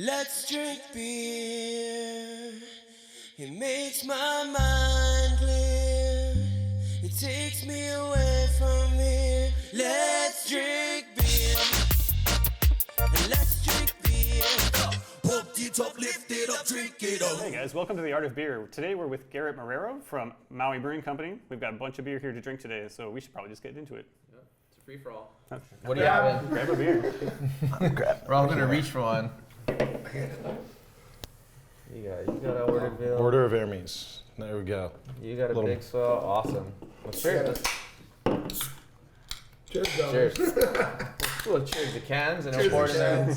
Let's drink beer. It makes my mind clear. It takes me away from here. Let's drink beer. Let's drink beer. Pump it up, lift it up, drink it up. Hey guys, welcome to The Art of Beer. Today we're with Garrett Marrero from Maui Brewing Company. We've got a bunch of beer here to drink today, so we should probably just get into it. Yeah, it's a free-for-all. What are you having? Grab a beer. We're all gonna reach for one. You got a Orderville. Order of Hermes. There we go. You got a big swell. Awesome. Let's cheers. Cheers, Cheers. Well, cheers to cans and pour it in there.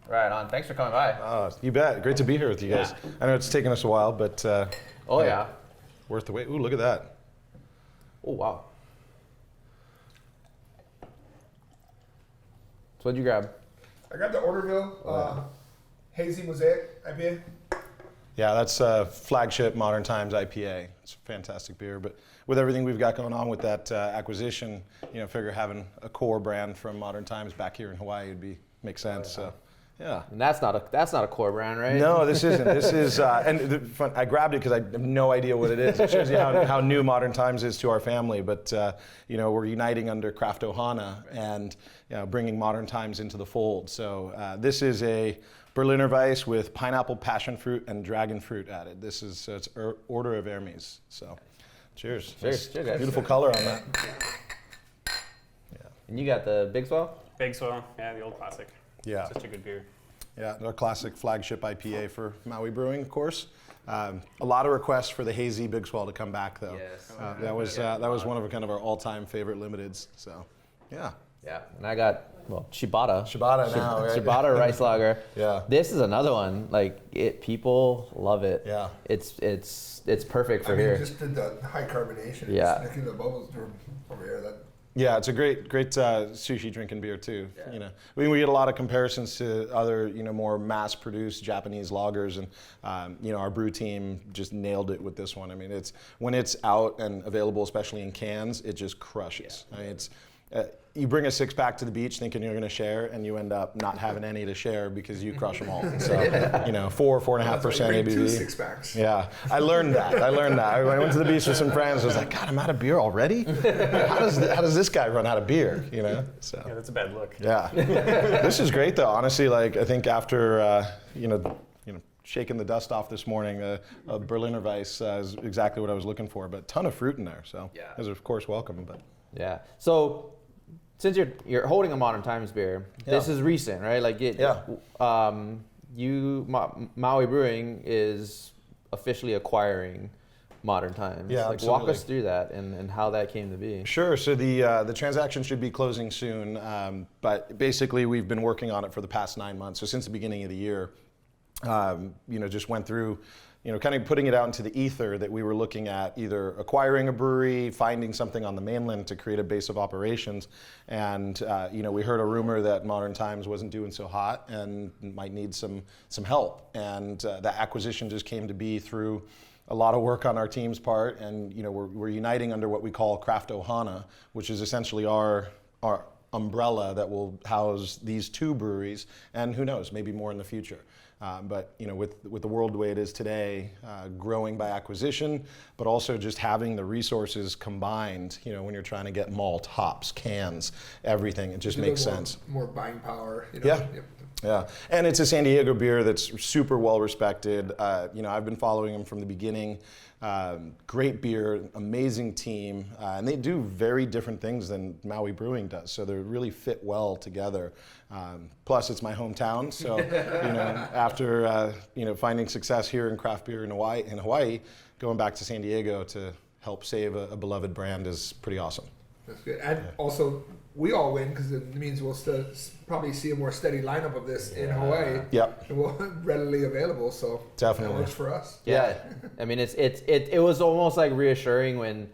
Right on. Thanks for coming by. You bet. Great to be here with you guys. Yeah. I know it's taken us a while, but Oh yeah. worth the wait. Ooh, look at that. Oh wow. So what'd you grab? I grabbed the Orderville Hazy Mosaic IPA. Yeah, that's flagship Modern Times IPA. It's a fantastic beer, but with everything we've got going on with that acquisition, figure having a core brand from Modern Times back here in Hawaii would make sense. So, yeah. And that's not a core brand, right? No, this isn't. This is, I grabbed it because I have no idea what it is. It shows you how new Modern Times is to our family. But we're uniting under Craft Ohana and bringing Modern Times into the fold. So this is a Berliner Weiss with pineapple, passion fruit, and dragon fruit added. This is it's Order of Hermes. So, cheers. Cheers, guys. Beautiful color on that. Yeah. And you got the Big Swell? Big Swell, yeah, the old classic. Yeah. Such a good beer. Yeah, our classic flagship IPA for Maui Brewing, of course. A lot of requests for the hazy Big Swell to come back, though. Yes. That was one of kind of our all-time favorite limiteds. So, yeah. Yeah. And I got Shibata. Shibata now, right? Shibata rice lager. Yeah. This is another one. People love it. Yeah. It's perfect for here. Just did the high carbonation. Yeah. Just making the bubbles over here. Yeah, it's a great sushi drinking beer too. Yeah. We get a lot of comparisons to other more mass-produced Japanese lagers, and our brew team just nailed it with this one. I mean, it's when it's out and available, especially in cans, it just crushes. Yeah. I mean, it's you bring a six-pack to the beach thinking you're going to share, and you end up not having any to share because you crush them all. So 4.5% ABV. 2 6-packs. Yeah, I learned that. I went to the beach with some friends. I was like, God, I'm out of beer already. How does this guy run out of beer? So Yeah, that's a bad look. yeah, this is great though. Honestly, I think after shaking the dust off this morning, a Berliner Weiss is exactly what I was looking for. But ton of fruit in there, so Yeah. is of course welcome. But Yeah. So since you're holding a Modern Times beer, this is recent, right? Maui Brewing is officially acquiring Modern Times. Yeah, Walk absolutely. us through that and how that came to be. Sure. So the transaction should be closing soon, but basically we've been working on it for the past 9 months. So since the beginning of the year, just went through, kind of putting it out into the ether that we were looking at either acquiring a brewery, finding something on the mainland to create a base of operations, and we heard a rumor that Modern Times wasn't doing so hot and might need some help, and that acquisition just came to be through a lot of work on our team's part, and we're uniting under what we call Craft Ohana, which is essentially our umbrella that will house these 2 breweries, and who knows, maybe more in the future. But with the world the way it is today, growing by acquisition, but also just having the resources combined, when you're trying to get malt, hops, cans, everything, it just makes sense. More buying power. Yeah. Yep. Yeah, and it's a San Diego beer that's super well respected. I've been following them from the beginning. Great beer, amazing team, and they do very different things than Maui Brewing does. So they really fit well together. Plus, it's my hometown, so after finding success here in craft beer in Hawaii, going back to San Diego to help save a beloved brand is pretty awesome. That's good. And also, we all win because it means we'll probably see a more steady lineup of this in Hawaii. Yep. And we'll readily available, so Definitely. that works for us. Yeah. I mean, it was almost like reassuring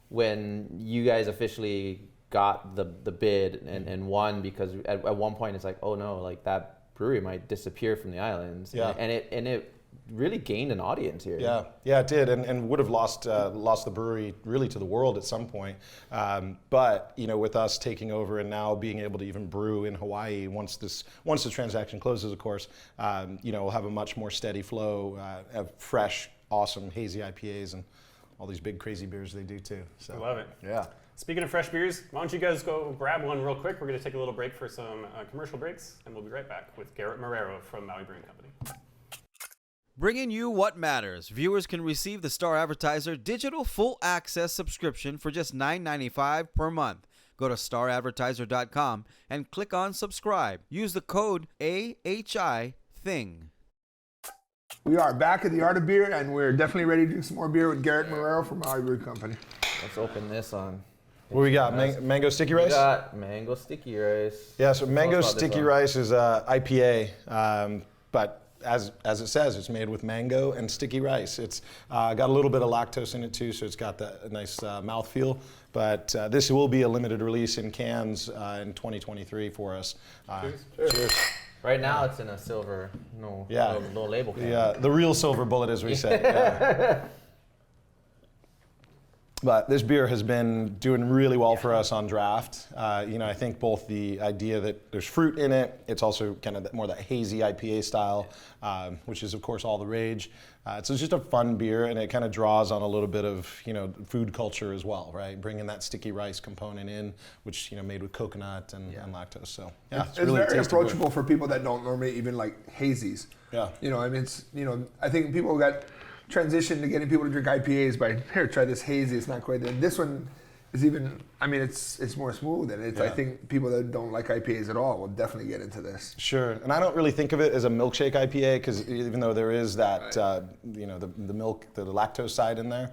when you guys officially got the bid and won, because at one point it's like, oh no, that brewery might disappear from the islands. Yeah. And it really gained an audience here. Yeah, it did, and would have lost the brewery really to the world at some point. But with us taking over and now being able to even brew in Hawaii once the transaction closes, of course, we'll have a much more steady flow of fresh, awesome hazy IPAs and all these big crazy beers they do too. So I love it. Yeah. Speaking of fresh beers, why don't you guys go grab one real quick? We're going to take a little break for some commercial breaks, and we'll be right back with Garrett Marrero from Maui Brewing Company. Bringing you what matters. Viewers can receive the Star Advertiser digital full access subscription for just $9.95 per month. Go to staradvertiser.com and click on subscribe. Use the code AHITHING. We are back at the Art of Beer, and we're definitely ready to do some more beer with Garrett Marrero from Maui Brewing Company. Let's open this on. What we got? Mango sticky rice? We got mango sticky rice. Yeah, so mango Tell us about this sticky one. rice is IPA, but as it says, it's made with mango and sticky rice. It's got a little bit of lactose in it too, so it's got that nice mouthfeel. But this will be a limited release in cans in 2023 for us. Cheers. Right now it's in a silver, no label can. Yeah, the real silver bullet, as we say. Yeah. But this beer has been doing really well for us on draft. I think both the idea that there's fruit in it, it's also kind of more that hazy IPA style, which is of course all the rage. So it's just a fun beer, and it kind of draws on a little bit of food culture as well, right? Bringing that sticky rice component in, which made with coconut and lactose. So yeah, It's really very tasty approachable beer. for people that don't normally even like hazies. Yeah. I think people got transitioned to getting people to drink IPAs by here, try this hazy. It's not quite that. This one is even. it's more smooth, and I think people that don't like IPAs at all will definitely get into this. Sure, and I don't really think of it as a milkshake IPA because even though there is that the milk, the lactose side in there,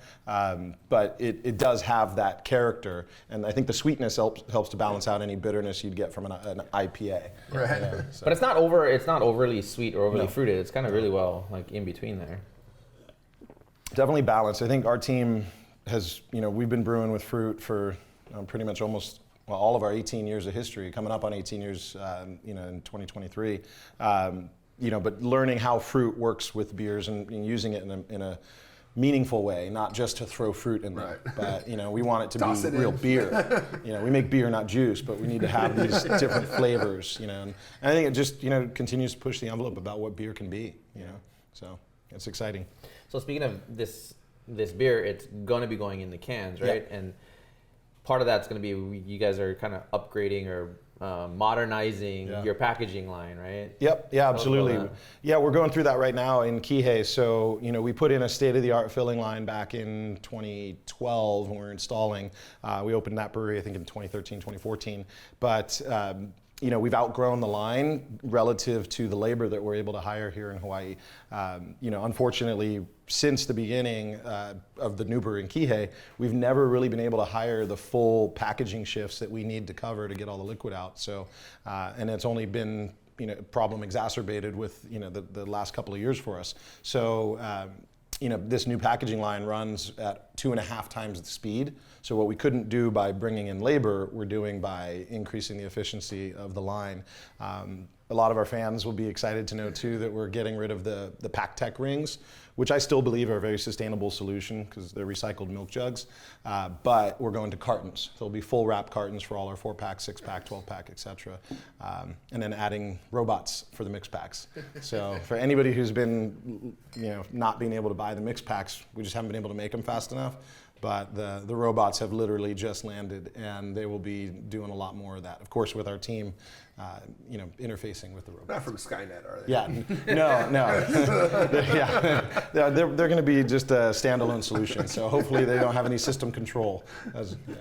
but it does have that character, and I think the sweetness helps to balance out any bitterness you'd get from an IPA. Right. So. But it's not overly sweet or overly fruited. It's kind of really well like in between there. Definitely balanced. I think our team has, we've been brewing with fruit for pretty much almost all of our 18 years of history, coming up on 18 years, in 2023. But learning how fruit works with beers and using it in a meaningful way, not just to throw fruit in there. Right. But we want it to be real beer. We make beer, not juice, but we need to have these different flavors. And I think it just continues to push the envelope about what beer can be. So it's exciting. So speaking of this beer, it's going to be going in the cans, right? Yeah. And part of that's going to be you guys are kind of upgrading or modernizing your packaging line, right? Yep. Yeah, absolutely. Yeah, we're going through that right now in Kihei. So, we put in a state-of-the-art filling line back in 2012 when we were installing. We opened that brewery, I think, in 2013, 2014. But we've outgrown the line relative to the labor that we're able to hire here in Hawaii. Unfortunately, since the beginning of the new brewery in Kihei, we've never really been able to hire the full packaging shifts that we need to cover to get all the liquid out. So, and it's only been problem exacerbated with the last couple of years for us. So. This new packaging line runs at 2.5 times the speed. So what we couldn't do by bringing in labor, we're doing by increasing the efficiency of the line. A lot of our fans will be excited to know too that we're getting rid of the PackTech rings, which I still believe are a very sustainable solution because they're recycled milk jugs. But we're going to cartons. There'll be full wrap cartons for all our 4-pack, 6-pack, 12-pack, etc. And then adding robots for the mix packs. So for anybody who's been, not being able to buy the mix packs, we just haven't been able to make them fast enough. But the robots have literally just landed, and they will be doing a lot more of that. Of course, with our team, interfacing with the robots. Not from Skynet, are they? Yeah, no. Yeah, they're going to be just a standalone solution. So hopefully they don't have any system control.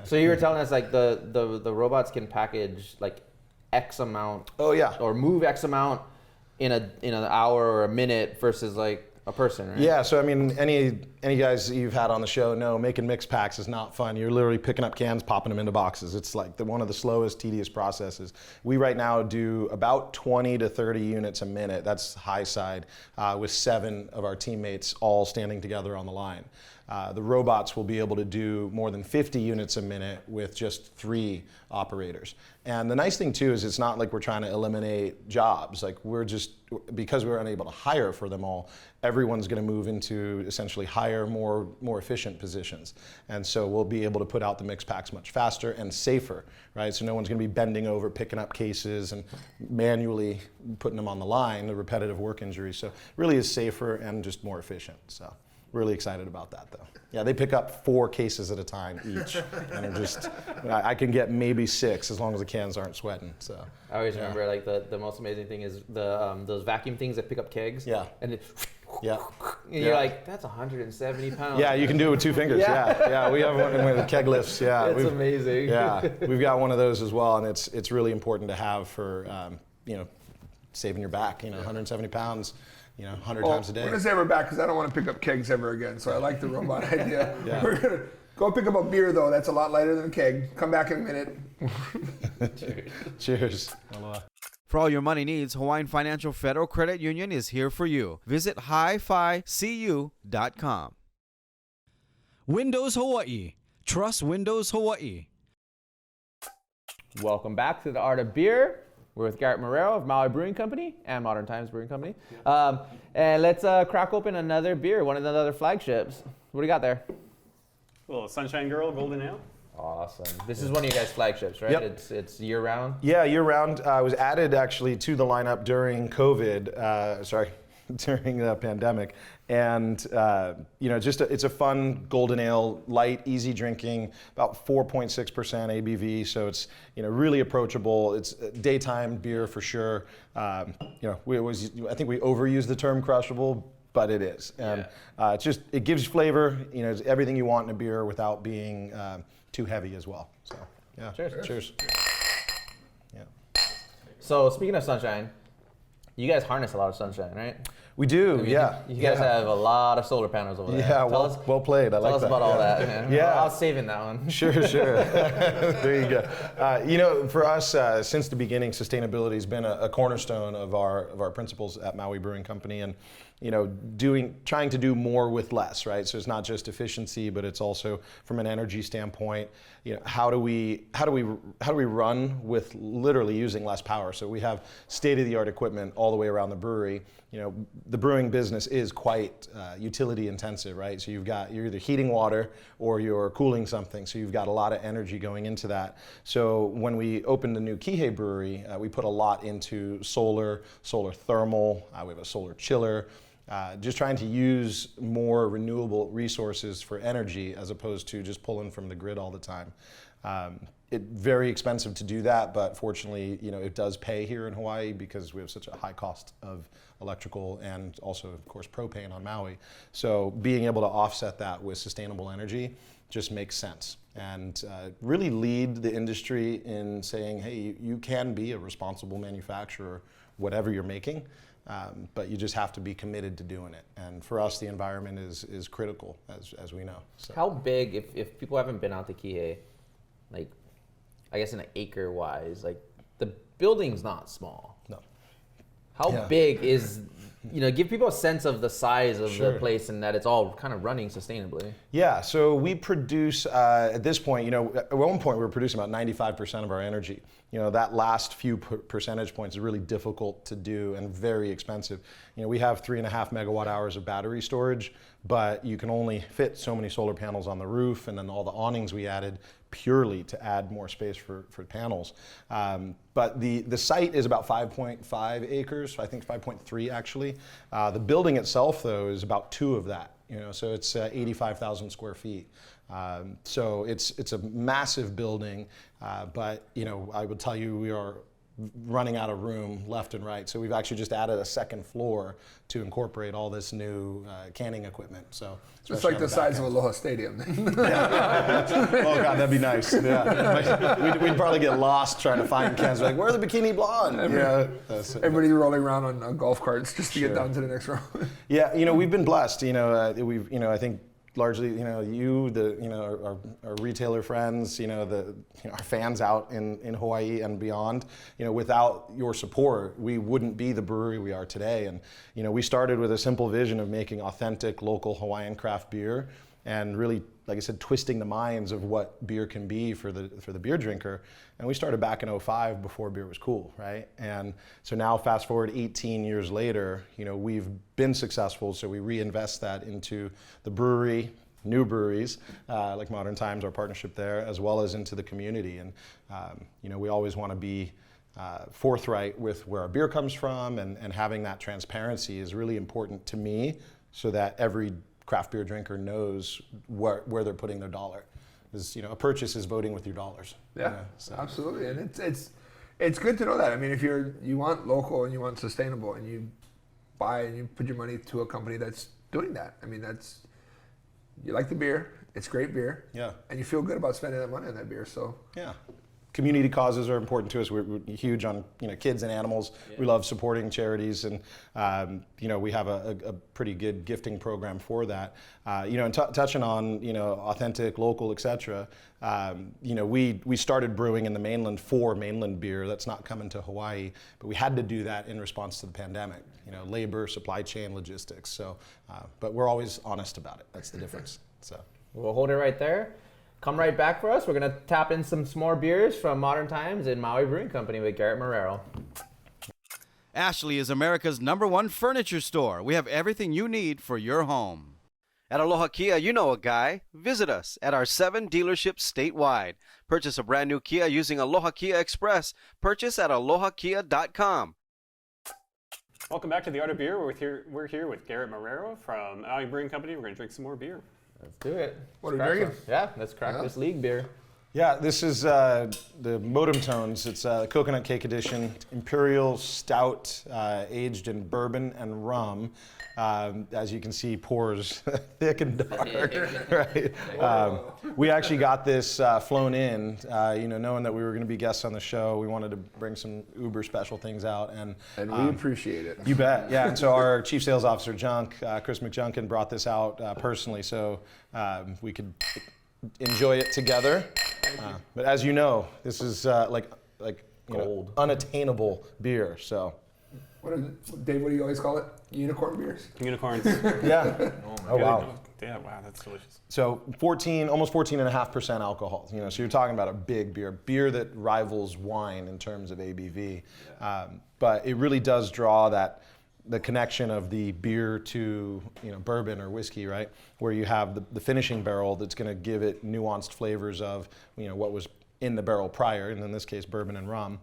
So you were telling us like the robots can package like X amount. Oh yeah. Or move X amount in an hour or a minute versus like a person, right? Yeah, so I mean, any any guys that you've had on the show know making mix packs is not fun. You're literally picking up cans, popping them into boxes. It's like one of the slowest, tedious processes. We right now do about 20 to 30 units a minute. That's high side, with 7 of our teammates all standing together on the line. The robots will be able to do more than 50 units a minute with just 3 operators. And the nice thing too is it's not like we're trying to eliminate jobs. Like because we're unable to hire for them all, everyone's going to move into essentially higher, more efficient positions. And so we'll be able to put out the mix packs much faster and safer, right? So no one's going to be bending over, picking up cases and manually putting them on the line, the repetitive work injuries. So it really is safer and just more efficient. So really excited about that though. Yeah, they pick up 4 cases at a time each, and are just, I can get maybe 6 as long as the cans aren't sweating. So I always remember like the most amazing thing is those vacuum things that pick up kegs. Yeah. And it, yeah. and you're like, that's 170 pounds. Yeah, you can do it with 2 fingers. Yeah, we have one with keg lifts. Yeah, it's amazing. Yeah, we've got one of those as well, and it's really important to have for saving your back. 170 pounds. 100 times a day. We're going to save her back because I don't want to pick up kegs ever again. So I like the robot idea. Yeah. We're going to go pick up a beer, though. That's a lot lighter than a keg. Come back in a minute. Cheers. For all your money needs, Hawaiian Financial Federal Credit Union is here for you. Visit hificu.com. Windows Hawaii. Trust Windows Hawaii. Welcome back to the Art of Beer. We're with Garrett Marrero of Maui Brewing Company and Modern Times Brewing Company. And let's crack open another beer, one of the other flagships. What do you got there? A little Sunshine Girl Golden Ale. Awesome. This is one of you guys' flagships, right? Yep. It's year round? Yeah, year round. I was added actually to the lineup during COVID, during the pandemic. And, it's a fun golden ale, light, easy drinking, about 4.6% ABV. So it's, really approachable. It's daytime beer for sure. I think we overuse the term crushable, but it is. And it gives flavor, it's everything you want in a beer without being too heavy as well. So, yeah. Cheers. Yeah. So speaking of sunshine, you guys harness a lot of sunshine, right? We do, You guys have a lot of solar panels over there. Yeah, well played. I like that. Tell us about all that, man. Yeah. I was saving that one. Sure. There you go. For us, since the beginning, sustainability has been a cornerstone of our principles at Maui Brewing Company, and trying to do more with less, right? So it's not just efficiency, but it's also from an energy standpoint. How do we run with literally using less power? So we have state-of-the-art equipment all the way around the brewery. The brewing business is quite utility intensive, right? So you're either heating water or you're cooling something. So you've got a lot of energy going into that. So when we opened the new Kihei brewery, we put a lot into solar thermal. We have a solar chiller. Just trying to use more renewable resources for energy as opposed to just pulling from the grid all the time. It's very expensive to do that, but fortunately, it does pay here in Hawaii because we have such a high cost of electrical and also, of course, propane on Maui. So being able to offset that with sustainable energy just makes sense, and really lead the industry in saying, hey, you can be a responsible manufacturer, whatever you're making. But you just have to be committed to doing it. And for us, the environment is critical, as we know. So. How big, if people haven't been out to Kihei, like, I guess in an acre wise, like the building's not small. No. How big is, give people a sense of the size of the place and that it's all kind of running sustainably. Yeah, so we produce, at this point, at one point we were producing about 95% of our energy. That last few percentage points is really difficult to do and very expensive. We have 3.5 megawatt hours of battery storage, but you can only fit so many solar panels on the roof, and then all the awnings we added purely to add more space for panels. But the site is about 5.5 acres, I think 5.3 actually. The building itself, though, is about 2 of that. So it's 85,000 square feet. So it's a massive building, but I would tell you we are running out of room left and right. So we've actually just added a second floor to incorporate all this new canning equipment. So it's like the size of Aloha Stadium. Oh God, that'd be nice. Yeah, we'd probably get lost trying to find cans. Like, where are the Bikini Blonde? Everybody rolling around on golf carts just to get down to the next row. Yeah, we've been blessed. I think largely, our retailer friends, our fans out in Hawaii and beyond. Without your support, we wouldn't be the brewery we are today. And we started with a simple vision of making authentic local Hawaiian craft beer, and really, like I said, twisting the minds of what beer can be for the beer drinker. And we started back in '05 before beer was cool, right? And so now fast forward 18 years later, we've been successful, so we reinvest that into the brewery, new breweries, like Modern Times, our partnership there, as well as into the community. And we always want to be forthright with where our beer comes from, and having that transparency is really important to me, so that every craft beer drinker knows where they're putting their dollar. Because a purchase is voting with your dollars. Yeah, absolutely, and it's good to know that. I mean, if you want local and you want sustainable, and you buy and you put your money to a company that's doing that. I mean, you like the beer, it's great beer, yeah, and you feel good about spending that money on that beer. So yeah. Community causes are important to us. We're huge on kids and animals. Yeah. We love supporting charities, and we have a pretty good gifting program for that. And touching on authentic, local, etc. We started brewing in the mainland for mainland beer. That's not coming to Hawaii, but we had to do that in response to the pandemic. Labor, supply chain, logistics. So, but we're always honest about it. That's the difference. So we'll hold it right there. Come right back for us. We're going to tap in some more beers from Modern Times and Maui Brewing Company with Garrett Marrero. Ashley is America's #1 furniture store. We have everything you need for your home. At Aloha Kia, you know a guy. Visit us at our 7 dealerships statewide. Purchase a brand new Kia using Aloha Kia Express. Purchase at alohakia.com. Welcome back to The Art of Beer. We're here with Garrett Marrero from Maui Brewing Company. We're going to drink some more beer. Let's do it. What are we drinking? Yeah, let's crack this league beer. Yeah, this is the Modem Tones. It's a Coconut Cake Edition, Imperial Stout, aged in bourbon and rum. As you can see, pours thick and dark, right? We actually got this flown in, knowing that we were going to be guests on the show. We wanted to bring some uber special things out, and we appreciate it. You bet, yeah. And so our Chief Sales Officer, Chris McJunkin, brought this out personally, so we could enjoy it together. But as you know, this is like gold, unattainable beer. So, Dave, what do you always call it? Unicorn beers? Unicorns. Yeah. Oh wow. Yeah, wow, that's delicious. So almost 14.5% alcohol. So you're talking about a big beer that rivals wine in terms of ABV. Yeah. But it really does draw the connection of the beer to bourbon or whiskey, right? Where you have the finishing barrel that's going to give it nuanced flavors of what was in the barrel prior, and in this case bourbon and rum,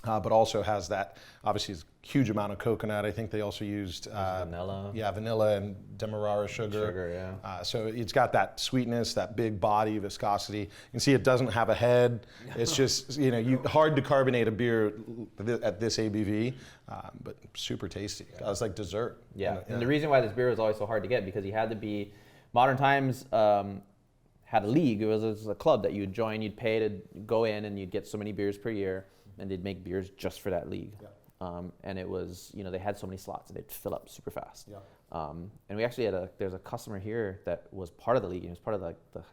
but also has that obviously huge amount of coconut. I think they also used vanilla. Yeah, vanilla and demerara sugar. Yeah. So it's got that sweetness, that big body, viscosity. You can see it doesn't have a head. It's just hard to carbonate a beer at this ABV, but super tasty. It's like dessert. Yeah. And the reason why this beer was always so hard to get, because you had to be Modern Times. Had a league. It was a club that you'd join. You'd pay to go in, and you'd get so many beers per year, and they'd make beers just for that league. Yeah. And it was, they had so many slots, and they'd fill up super fast. Yeah. And we actually there's a customer here that was part of the league, and he was part of the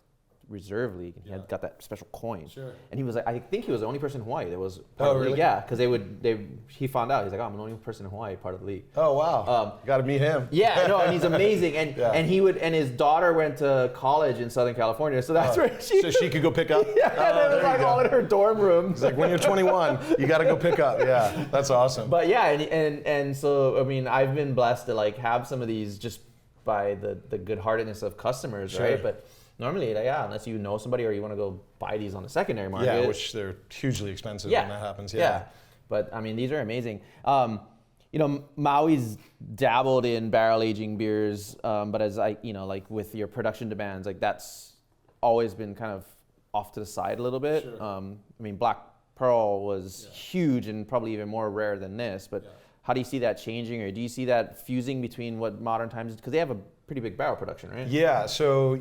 reserve league, and he had got that special coin. Sure. And he was like, I think he was the only person in Hawaii that was part of the league. Yeah, because he found out, he's like, I'm the only person in Hawaii part of the league. Oh wow. Got to meet him. Yeah, no, and he's amazing. And and his daughter went to college in Southern California, so that's where she could go pick up. Yeah, and it was like all in her dorm room. It's like, when you're 21, you got to go pick up. Yeah, that's awesome. But yeah, and so I mean, I've been blessed to have some of these just by the good-heartedness of customers, sure. Right? But normally, unless you know somebody or you want to go buy these on the secondary market. Yeah, which they're hugely expensive when that happens. Yeah. But I mean, these are amazing. Maui's dabbled in barrel aging beers, but as with your production demands, that's always been kind of off to the side a little bit. Sure. I mean, Black Pearl was huge and probably even more rare than this, but how do you see that changing, or do you see that fusing between what Modern Times, because they have a pretty big barrel production, right? Yeah, so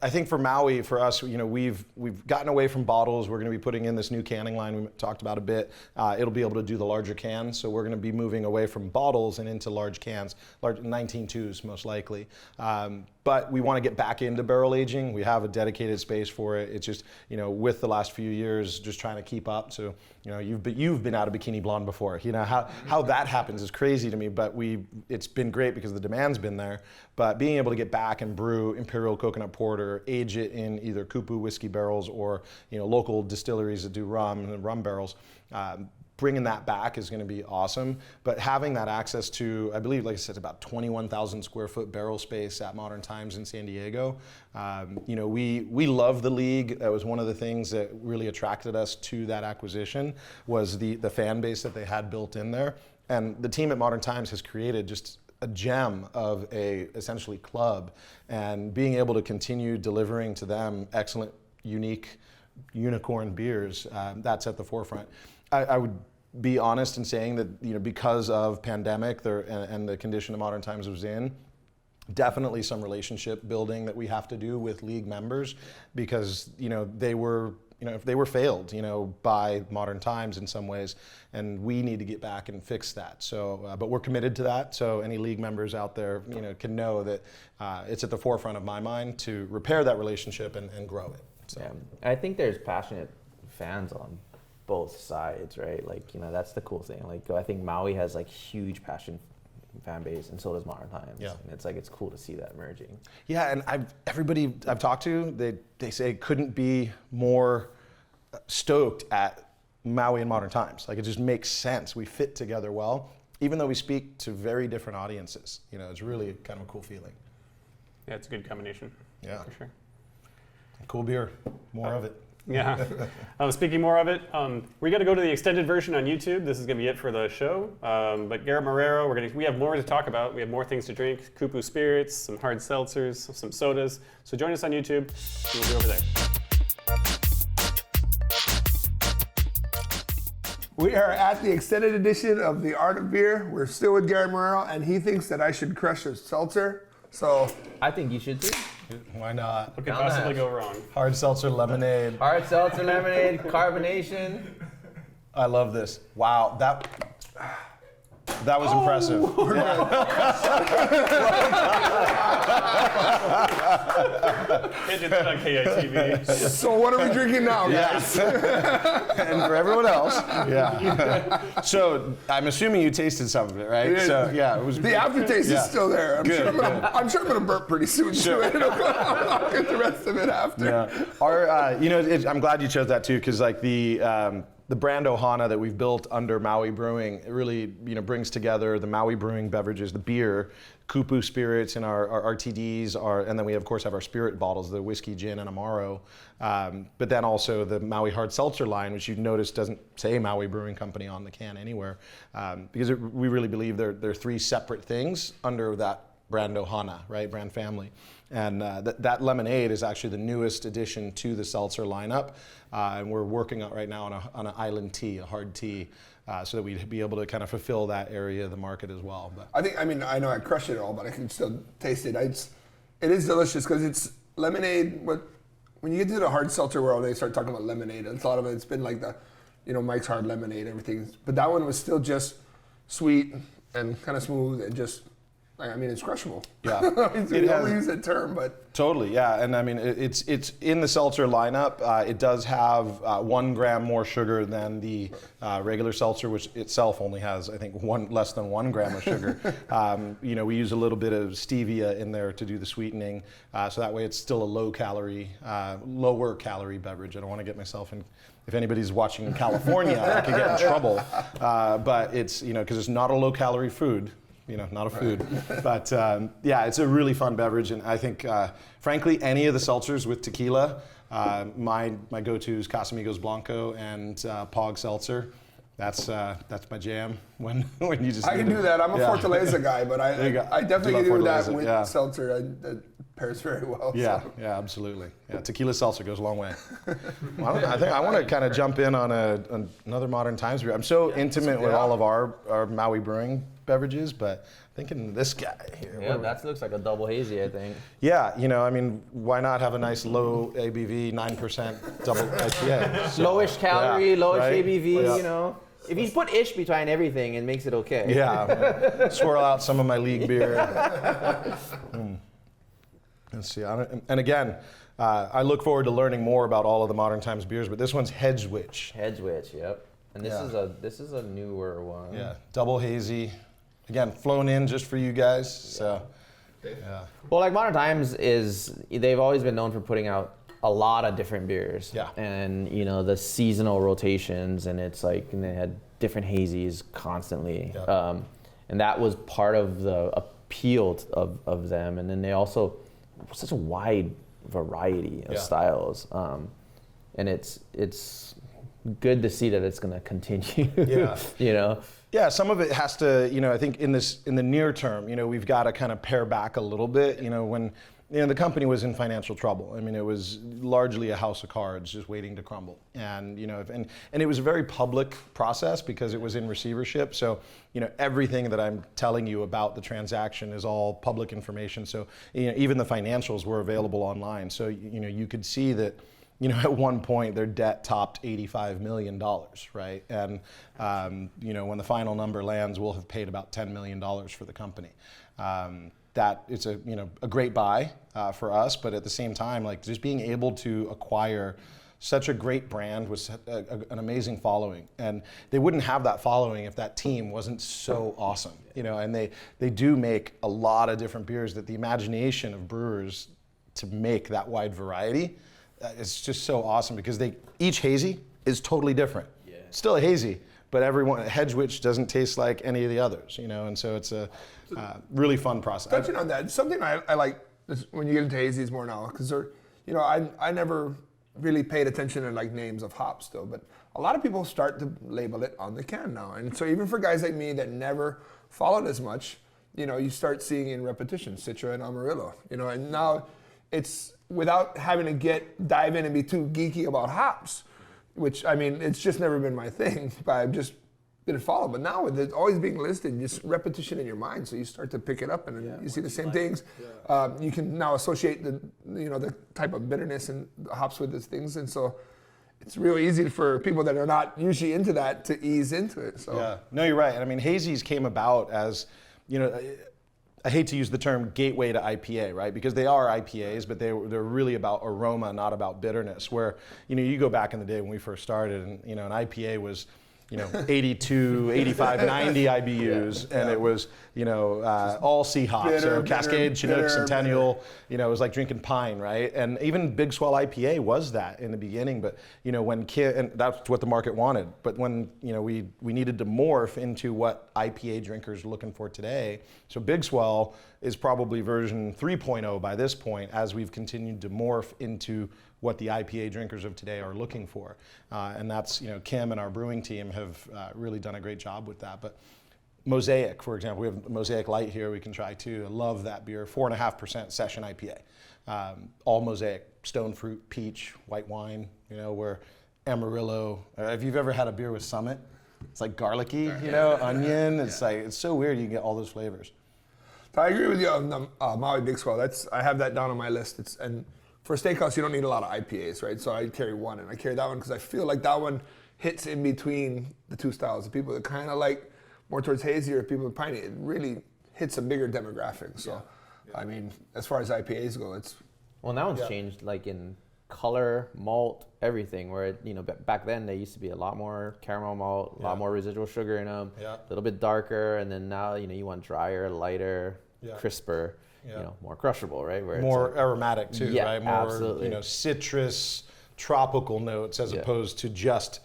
I think for Maui, for us, we've gotten away from bottles. We're going to be putting in this new canning line we talked about a bit. It'll be able to do the larger cans, so we're going to be moving away from bottles and into large cans, large 19.2s most likely. but we want to get back into barrel aging. We have a dedicated space for it. It's just, with the last few years, just trying to keep up. So, you've been out of Bikini Blonde before. How that happens is crazy to me, but it's been great because the demand's been there. But being able to get back and brew Imperial Coconut Porter, age it in either Kupu whiskey barrels or, local distilleries that do rum and rum barrels, bringing that back is going to be awesome. But having that access to, I believe, like I said, about 21,000 square foot barrel space at Modern Times in San Diego. We love the league. That was one of the things that really attracted us to that acquisition, was the fan base that they had built in there. And the team at Modern Times has created just a gem of a essentially club, and being able to continue delivering to them excellent, unique, unicorn beers, that's at the forefront. I would be honest in saying that, because of pandemic and the condition of Modern Times was in, definitely some relationship building that we have to do with league members, because they were failed by Modern Times in some ways, and we need to get back and fix that. So but we're committed to that, so any league members out there can know that it's at the forefront of my mind to repair that relationship and grow it. So. Yeah, I think there's passionate fans on both sides, right? That's the cool thing. I think Maui has huge passion fan base, and so does Modern Times. Yeah. And it's cool to see that merging. Yeah, and everybody I've talked to, they say couldn't be more stoked at Maui and Modern Times. It just makes sense. We fit together well, even though we speak to very different audiences. It's really kind of a cool feeling. Yeah, it's a good combination. Yeah, for sure. Cool beer, more of it. Yeah. Speaking more of it, we got to go to the extended version on YouTube. This is going to be it for the show. But Garrett Marrero, we have more to talk about. We have more things to drink: Kupu spirits, some hard seltzers, some sodas. So join us on YouTube. We'll be over there. We are at the extended edition of The Art of Beer. We're still with Garrett Marrero, and he thinks that I should crush a seltzer. So I think you should too. Why not? What could possibly go wrong? Hard seltzer lemonade. Hard seltzer lemonade, carbonation. I love this. Wow, that was impressive. It's on KITV. So what are we drinking now, guys? And for everyone else, yeah. So I'm assuming you tasted some of it, right? Yeah. So yeah, it was. The aftertaste is still there. I'm Good, sure I'm gonna burp pretty soon. Sure. I'll get the rest of it after. Yeah. Our, I'm glad you chose that too, because the brand Ohana that we've built under Maui Brewing, it really brings together the Maui Brewing beverages, the beer, Kupu spirits, and our RTDs, and then we of course have our spirit bottles, the whiskey, gin, and Amaro. But then also the Maui Hard Seltzer line, which you've noticed doesn't say Maui Brewing Company on the can anywhere, because we really believe they're three separate things under that brand Ohana, right, brand family. And that lemonade is actually the newest addition to the seltzer lineup. And we're working on right now on an island tea, a hard tea, so that we'd be able to kind of fulfill that area of the market as well. But I know I crushed it all, but I can still taste it. It is delicious because it's lemonade. When you get to the hard seltzer world, they start talking about lemonade. It's a lot of it's been like the, Mike's Hard Lemonade, everything. But that one was still just sweet and kind of smooth and just. It's crushable. Yeah, we don't use that term, but totally, yeah. And it's in the seltzer lineup. It does have 1 gram more sugar than the regular seltzer, which itself only has, I think, less than 1 gram of sugar. We use a little bit of stevia in there to do the sweetening, so that way it's still a lower calorie beverage. I don't want to get myself in. If anybody's watching in California, I could get in trouble. But it's because it's not a low calorie food. Not a food. But it's a really fun beverage. And I think, frankly, any of the seltzers with tequila, my go-to is Casamigos Blanco and Pog Seltzer. That's my jam. When you just I can do that. I'm a Fortaleza guy, but I definitely do that with seltzer. That pairs very well. Yeah, so. Yeah, absolutely. Yeah, tequila seltzer goes a long way. I think I want to kind of jump in on another Modern Times beer. I'm so intimate with all of our Maui Brewing beverages, but thinking this guy here. Yeah, that looks like a double hazy, I think. Yeah, why not have a nice low ABV, 9% double IPA? So, lowish calorie, lowish right? ABV, If you put ish behind everything, it makes it okay. Yeah, swirl out some of my league beer. Let's see. And again, I look forward to learning more about all of the Modern Times beers, but this one's Hedgewitch. Hedgewitch, yep. And this is a newer one. Yeah, double hazy. Again, flown in just for you guys. So, yeah. Well, like Modern Times they've always been known for putting out a lot of different beers. Yeah. And you know the seasonal rotations, and it's like, and they had different hazies constantly. Yeah. And that was part of the appeal of them. And then they also such a wide variety of styles. And it's good to see that it's going to continue. Yeah. You know. Yeah, some of it has to, I think in the near term, we've got to kind of pare back a little bit. When the company was in financial trouble. I mean, it was largely a house of cards just waiting to crumble. And and it was a very public process because it was in receivership. So everything that I'm telling you about the transaction is all public information. So even the financials were available online. So you could see that. At one point their debt topped $85 million, right? And when the final number lands, we'll have paid about $10 million for the company. That it's a great buy for us, but at the same time, like just being able to acquire such a great brand with an amazing following, and they wouldn't have that following if that team wasn't so awesome. And they do make a lot of different beers. That the imagination of brewers to make that wide variety. It's just so awesome because each hazy is totally different. Yeah. Still a hazy, but Hedgewitch doesn't taste like any of the others, and so it's a really fun process. Touching on that, something I like when you get into hazies more now, because I never really paid attention to like names of hops still, but a lot of people start to label it on the can now, and so even for guys like me that never followed as much, you start seeing in repetition Citra and Amarillo, and now it's without having to dive in and be too geeky about hops, which I mean, it's just never been my thing, but I just didn't follow. But now with it always being listed, just repetition in your mind, so you start to pick it up and you see the same things. Yeah. You can now associate the type of bitterness and the hops with these things, and so it's really easy for people that are not usually into that to ease into it. So yeah, no, you're right. And I mean, hazies came about as I hate to use the term gateway to IPA, right? Because they are IPAs, but they're really about aroma, not about bitterness. Where you go back in the day when we first started, and an IPA was 82, 85, 90 IBUs, and it was all C hops, so Cascade, Chinook, Centennial. It was like drinking pine, right? And even Big Swell IPA was that in the beginning, but when and that's what the market wanted. But when we needed to morph into what IPA drinkers are looking for today, so Big Swell is probably version 3.0 by this point, as we've continued to morph into what the IPA drinkers of today are looking for. And that's, Kim and our brewing team have really done a great job with that. But Mosaic, for example, we have Mosaic Light here we can try too. I love that beer, 4.5% session IPA. All Mosaic, stone fruit, peach, white wine, where Amarillo, if you've ever had a beer with Summit, it's like garlicky, onion, it's like, it's so weird you get all those flavors. So I agree with you on the Maui Big Swell. I have that down on my list. And for a steakhouse, you don't need a lot of IPAs, right? So I carry one, and I carry that one because I feel like that one hits in between the two styles. The people that kind of like more towards hazy or people with piney, it really hits a bigger demographic. So, I mean, as far as IPAs go, it's... Well, now it's changed, like in color, malt, everything, where, back then they used to be a lot more caramel malt, a lot more residual sugar in them, a little bit darker, and then now, you want drier, lighter, crisper. More crushable, right? Where more aromatic too, right? More, absolutely. Citrus, tropical notes as opposed to just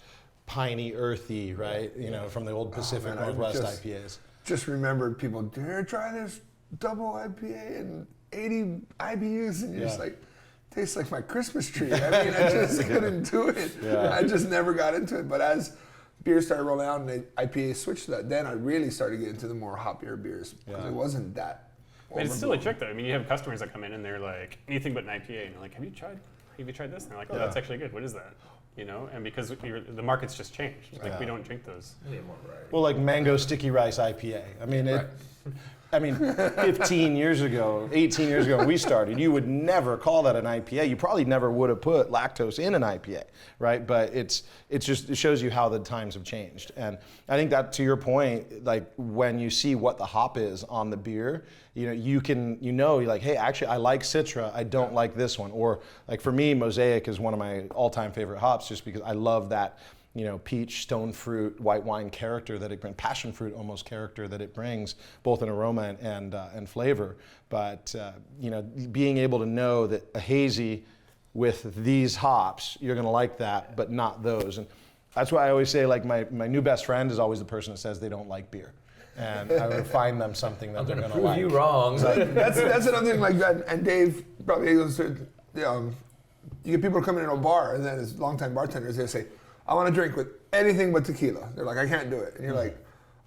piney, earthy, right? From the old Pacific Northwest IPAs. Just remembered people, dare try this double IPA and 80 IBUs, and you're just like, tastes like my Christmas tree. I mean, I just couldn't do it. Yeah. I just never got into it. But as beers started rolling out and the IPA switched to that, then I really started getting into the more hoppier beers because it wasn't that. I mean, it's still a trick though. I mean, you have customers that come in and they're like, anything but an IPA, and you're like, have you tried this? And they're like, oh, that's actually good. What is that? And because the market's just changed. Like we don't drink those. Well, like mango sticky rice IPA. I mean, I mean, 15 years ago, 18 years ago when we started, you would never call that an IPA. You probably never would have put lactose in an IPA, right? But it shows you how the times have changed. And I think that, to your point, like when you see what the hop is on the beer, you're like, hey, actually I like Citra, I don't like this one. Or like for me, Mosaic is one of my all-time favorite hops just because I love that, peach, stone fruit, white wine character that it brings, passion fruit almost character that it brings, both in aroma and flavor. But being able to know that a hazy with these hops, you're going to like that, but not those. And that's why I always say, like, my new best friend is always the person that says they don't like beer. And I would find them something that they're going to like. Prove you wrong. That's another thing like that. And Dave probably goes to, you get people coming in a bar, and then as longtime bartenders, they say, I want to drink with anything but tequila. They're like, I can't do it. And you're like,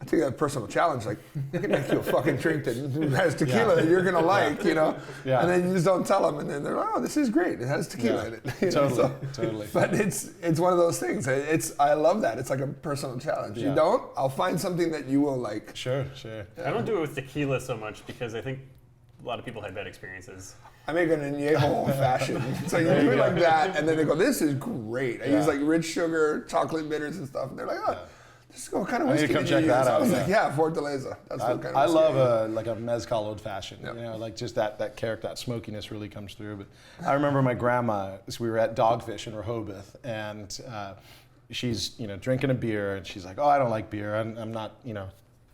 I take that personal challenge. Like, I can make you a fucking drink that has tequila that you're going to like, Yeah. And then you just don't tell them. And then they're like, oh, this is great. It has tequila in it. Totally. But it's one of those things. I love that. It's like a personal challenge. You don't? I'll find something that you will like. Sure. I don't do it with tequila so much because I think a lot of people had bad experiences. I make an añejo old fashioned. So you do it like that, and then they go, this is great. I use like rich sugar, chocolate bitters and stuff. And they're like, oh, this is what kind of whiskey come did check you that use? out. I was like, yeah, Fortaleza. That's what kind of I whiskey love a mezcal old fashioned. Like just that character, that smokiness really comes through. But I remember my grandma, so we were at Dogfish in Rehoboth, and she's drinking a beer, and she's like, oh, I don't like beer. I'm not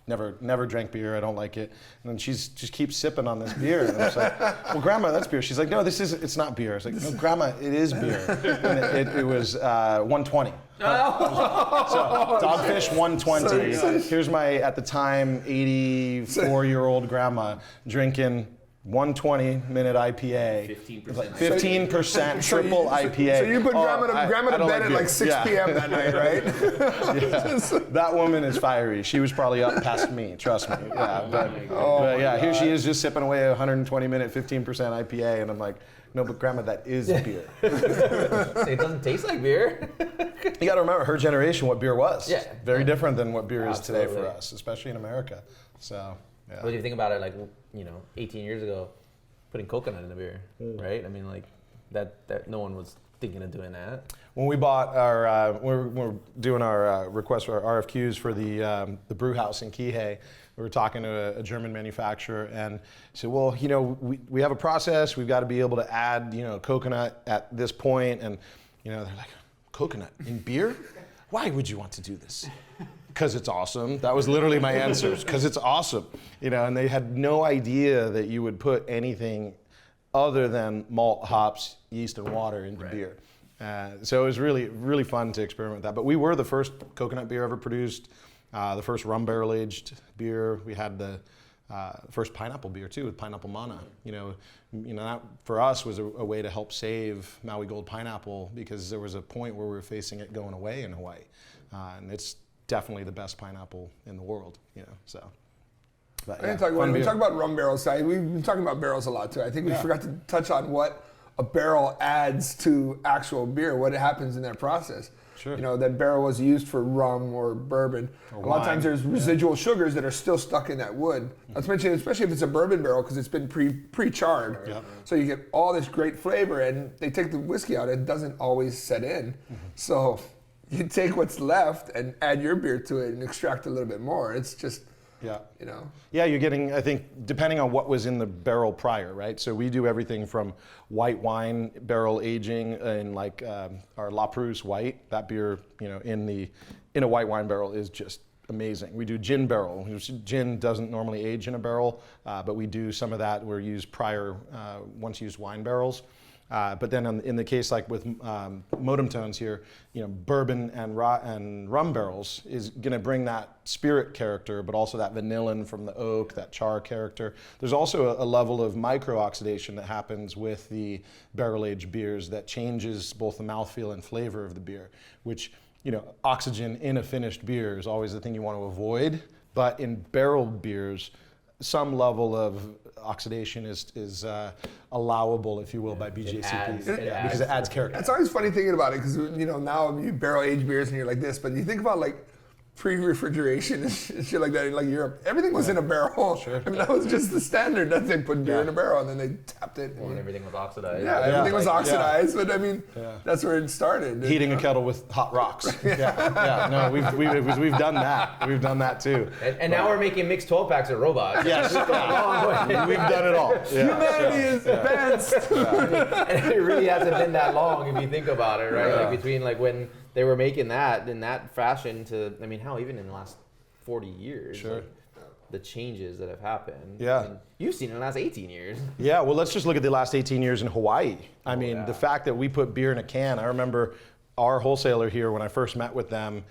Never drank beer. I don't like it. And then she just keeps sipping on this beer. And I was like, well, Grandma, that's beer. She's like, no, it's not beer. I was like, no, Grandma, it is beer. And it was 120. So Dogfish 120. Here's my, at the time, 84-year-old grandma drinking 120-minute IPA. 15% triple IPA. So you put grandma to bed at like 6 p.m. that night, right? That woman is fiery. She was probably up past me, trust me. Yeah, but here she is just sipping away a 120-minute, 15% IPA, and I'm like, no, but Grandma, that is beer. It doesn't taste like beer. You got to remember, her generation, what beer was. Yeah. Very different than what beer is today for us, especially in America. So. Yeah. What do you think about it? Like 18 years ago, putting coconut in the beer, right? I mean, like that no one was thinking of doing that. When we bought our, we're doing our request for our RFQs for the brew house in Kihei. We were talking to a German manufacturer, and he said, well, we have a process. We've got to be able to add, coconut at this point, and they're like, coconut in beer? Why would you want to do this? Because it's awesome. That was literally my answer. Because it's awesome, and they had no idea that you would put anything other than malt, hops, yeast, and water into beer. So it was really, really fun to experiment with that. But we were the first coconut beer ever produced, the first rum barrel aged beer. We had the first pineapple beer too, with pineapple mana. That for us was a way to help save Maui Gold pineapple, because there was a point where we were facing it going away in Hawaii, and it's definitely the best pineapple in the world, so. But, when we talk about rum barrels, we've been talking about barrels a lot too. I think we forgot to touch on what a barrel adds to actual beer, what happens in that process. Sure. That barrel was used for rum or bourbon. Or a lot of times wine. there's residual sugars that are still stuck in that wood. Let's mention, especially if it's a bourbon barrel, because it's been pre-charred. Yep. So you get all this great flavor, and they take the whiskey out, it doesn't always set in. So you take what's left and add your beer to it and extract a little bit more. It's just, Yeah, you're getting, I think, depending on what was in the barrel prior, right? So we do everything from white wine barrel aging in like our La Prousse white. That beer, in a white wine barrel is just amazing. We do gin barrel. Gin doesn't normally age in a barrel, but we do some of that. We use prior, once used wine barrels. But then in the case like with modem tones here, bourbon and rum barrels is going to bring that spirit character, but also that vanillin from the oak, that char character. There's also a level of micro-oxidation that happens with the barrel-aged beers that changes both the mouthfeel and flavor of the beer, which, oxygen in a finished beer is always the thing you want to avoid. But in barreled beers, some level of oxidation is allowable, if you will, by BJCP, because it adds character. It's always funny thinking about it, because now you barrel aged beers and you're like this, but you think about like pre-refrigeration and shit like that in like Europe. Everything was in a barrel. Sure. I mean, that was just the standard. That they put beer in a barrel and then they tapped it. And everything was oxidized. Yeah, everything was oxidized. But I mean, that's where it started. Heating a kettle with hot rocks. No, we've done that. We've done that too. And now we're making mixed 12 packs of robots. Yes, we've done it all. Humanity is advanced. And it really hasn't been that long if you think about it, right? Like between like when they were making that in that fashion to, I mean, hell, even in the last 40 years. Sure. Like, the changes that have happened. Yeah. I mean, you've seen it in the last 18 years. Yeah, well, let's just look at the last 18 years in Hawaii. I mean, the fact that we put beer in a can, I remember our wholesaler here when I first met with them,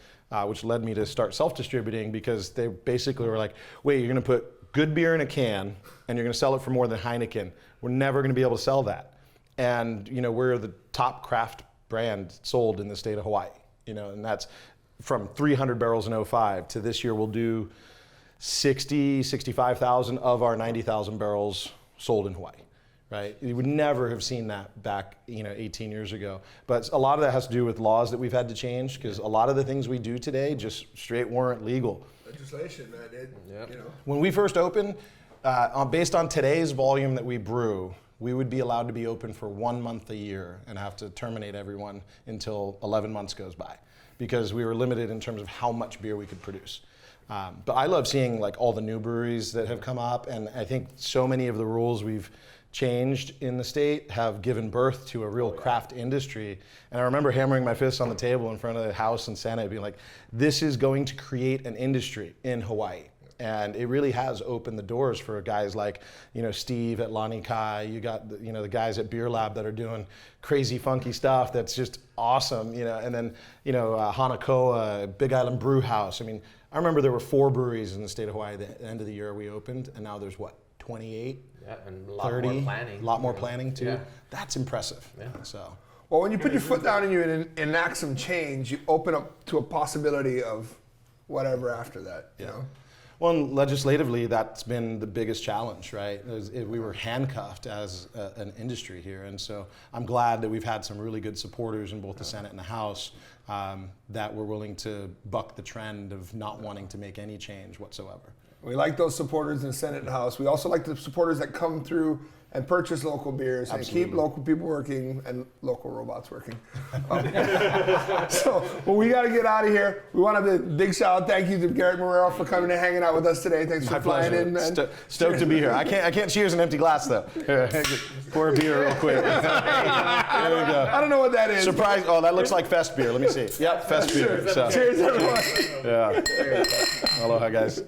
which led me to start self-distributing, because they basically were like, wait, you're gonna put good beer in a can and you're gonna sell it for more than Heineken. We're never gonna be able to sell that. And, you know, we're the top craft brand sold in the state of Hawaii, you know, and that's from 300 barrels in 05 to this year we'll do 65,000 of our 90,000 barrels sold in Hawaii, right? You would never have seen that back, 18 years ago. But a lot of that has to do with laws that we've had to change, because a lot of the things we do today just straight weren't legal. Legislation, man. When we first opened, based on today's volume that we brew, we would be allowed to be open for 1 month a year and have to terminate everyone until 11 months goes by, because we were limited in terms of how much beer we could produce. But I love seeing like all the new breweries that have come up, and I think so many of the rules we've changed in the state have given birth to a real craft industry. And I remember hammering my fists on the table in front of the House and Senate, being like, this is going to create an industry in Hawaii. And it really has opened the doors for guys like, Steve at Lani Kai. You got, the guys at Beer Lab that are doing crazy, funky stuff that's just awesome. And then, Hanakoa, Big Island Brew House. I mean, I remember there were 4 breweries in the state of Hawaii at the end of the year we opened, and now there's 28? Yeah, and a lot 30, more planning. A lot more planning too. Yeah. That's impressive. Yeah. So. Well, when you put your foot down and you enact some change, you open up to a possibility of whatever after that. You know? Well, and legislatively, that's been the biggest challenge, right? We were handcuffed as an industry here, and so I'm glad that we've had some really good supporters in both the Senate and the House that were willing to buck the trend of not wanting to make any change whatsoever. We like those supporters in the Senate and House. We also like the supporters that come through and purchase local beers and keep local people working and local robots working. So, well, we got to get out of here. We want to have a big shout out. Thank you to Garrett Marrero for coming and hanging out with us today. Thanks for flying in, man. Stoked to be here. I can't cheers an empty glass though. Here, pour a beer real quick. There we go. I don't know what that is. Surprise! Oh, that looks like Fest beer. Let me see. Yep, Fest beer. So. Cheers, everyone. Yeah. Aloha, guys.